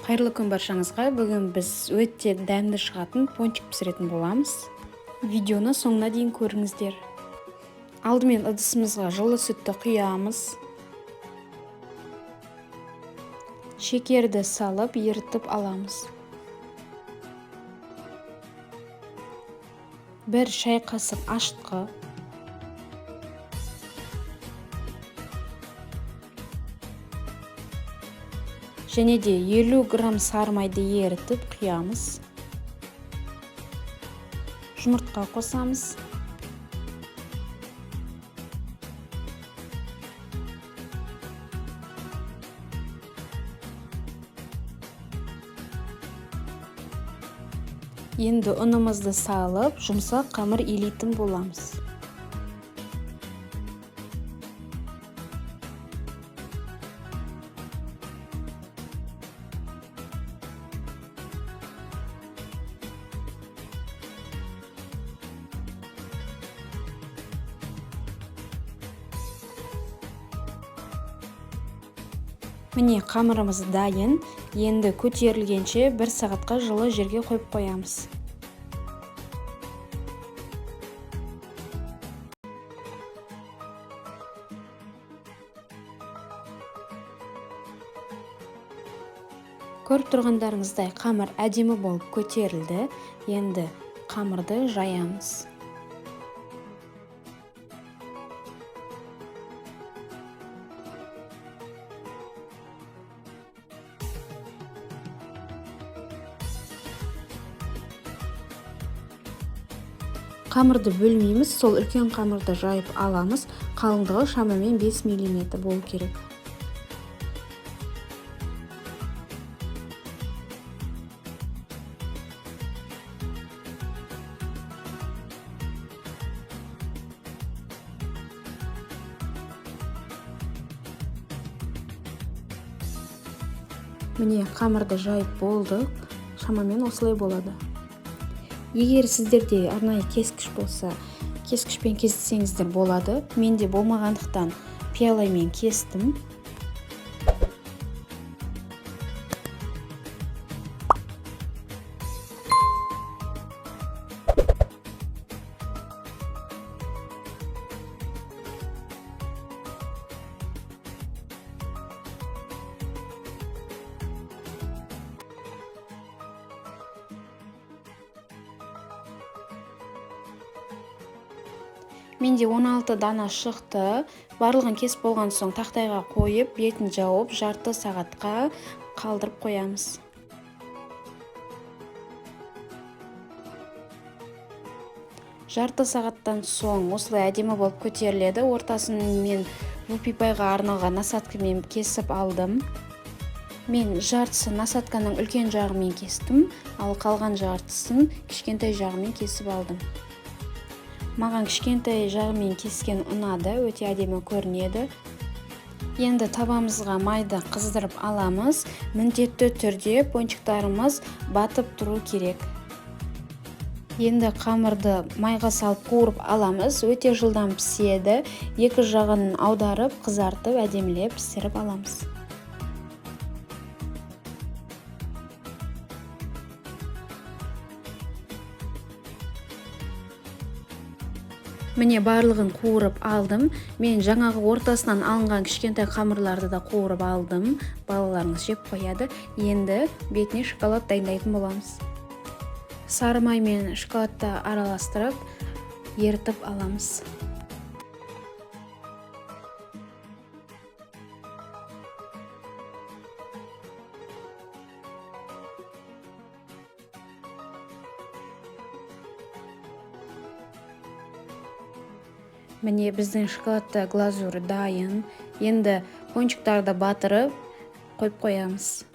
Қайырлы күн баршаңызға. Бүгін біз өте дәмді шығатын пончик пісіретін боламыз. Видеоны соңына дейін көріңіздер. Алдымен ыдысымызға жылы сүтті құямыз. Шекерді салып, ерітіп аламыз. 1 шай қасық ашытқы. Және де 50 грамм сары майды ерітіп құямыз. Жұмыртқа қосамыз. Енді ұнымызды салып, жұмсақ қамыр илейтін боламыз. Міне қамырымыз дайын. Енді көтерілгенше 1 сағатқа жылы жерге қойып қоямыз. Көріп тұрғандарыңыздай қамыр әдемі болып көтерілді. Енді қамырды жаямыз. Қамырды бөлмейміз, сол үлкен қамырды жайып аламыз. Қалыңдығы шамамен 5 мм болу керек. Міне қамырды жайып болдық. Шамамен осылай болады. Егер сіздерде арнайы кескіш болса, кескішпен кессеңіздер болады. Менде болмағандықтан пиаламен кестім. Менде 16 дана шықты. Барлығын кесіп болған соң тақтайға қойып, бетін жауып, жарты сағатқа қалдырып қоямыз. Жарты сағаттан соң осылай әдемі болып көтеріледі. Ортасын мен вупипайға арналған насаткамен кесіп алдым. Мен жартысын насатканың үлкен жағымен кестім, ал қалған жартысын кішкентай жағымен кесіп алдым. Маған кішкентай жағымен кескен ұнады, өте әдемі көрінеді. Енді табамызға майды қыздырып аламыз. Міндетті түрде пончиктарымыз батып тұру керек. Енді қамырды майға салып қуырып аламыз. Өте жылдам піседі. Екі жағын аударып, қызартып, әдемілеп пісіріп аламыз. Міне барлығын қуырып алдым. Мен жаңағы ортасынан алынған кішкентай қамырларды да қуырып алдым. Балаларыңыз жеп қояды. Енді бетіне шоколад дайындайтын боламыз. Сары май мен шоколадты араластырып, ерітіп аламыз. Міне біздің шоколадты глазуры дайын. Енді пончиктарды батырып қойып қоямыз.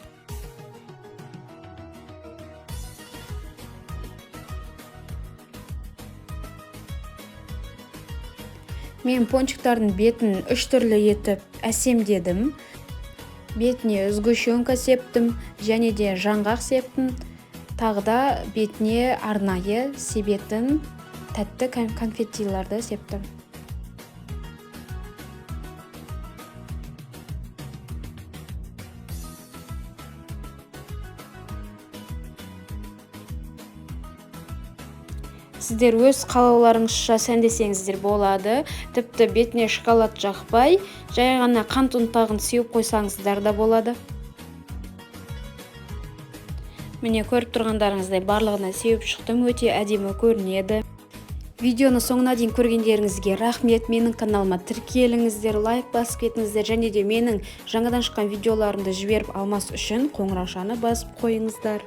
Мен пончиктардың бетін 3 түрлі етіп әсемдедім. Бетіне сгущенка септім, және де жаңғақ септім. Тағы да бетіне арнайы себетін тәтті конфеттиларды септім. Сіздер өз қалауларыңызша сәндесеңіздер болады. Тіпті бетіне шоколад жақпай, жай ғана қант ұнтағын сеуіп қойсаңыздар да болады. Міне көріп тұрғандарыңыздай барлығына сеуіп шықтым, өте әдемі көрінеді. Видеоны соңына дейін көргендеріңізге рахмет. Менің каналыма тіркеліңіздер, лайк басып кетіңіздер, және де менің жаңадан шыққан видеоларымды жіберіп алмас үшін қоңыраушаны басып қойыңыздар.